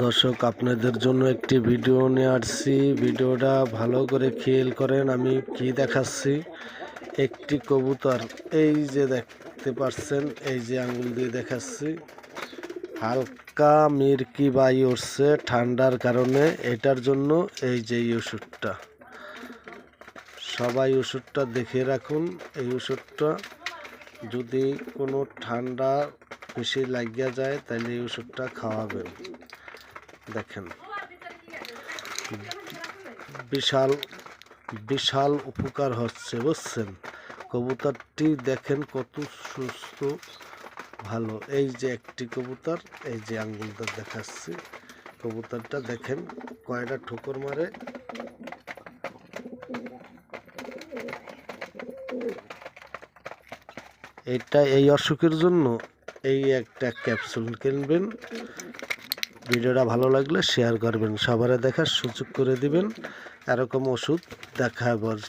দর্শক, আপনাদের জন্য একটি ভিডিও নিয়ে আসছি। ভিডিওটা ভালো করে খেয়াল করেন। আমি কি দেখাচ্ছি, একটি কবুতর, এই যে দেখতে পাচ্ছেন, এই যে আঙ্গুল দিয়ে দেখাচ্ছি, হালকা মিরকি বাই উঠছে ঠান্ডার কারণে। এটার জন্য এই যে ওষুধটা, সবাই ওষুধটা দেখে রাখুন। এই ওষুধটা যদি কোনো ঠান্ডা বেশি লাগিয়া যায় তাহলে এই ওষুধটা খাওয়াবেন। দেখেন, বিশাল বিশাল উপকার হচ্ছে, বুঝছেন? কবুতরটি দেখেন কত সুস্থ, ভালো। এই যে একটি কবুতর, এই যে আঙ্গুলটা দেখাচ্ছি, কবুতরটা দেখেন কয়টা ঠোকর মারে। এই অসুখের জন্য এই একটা ক্যাপসুল কিনবেন। ভিডিওটা ভালো লাগলে শেয়ার করবেন, সবার দেখার সুযোগ করে দিবেন। এরকম ওষুধ দেখাবার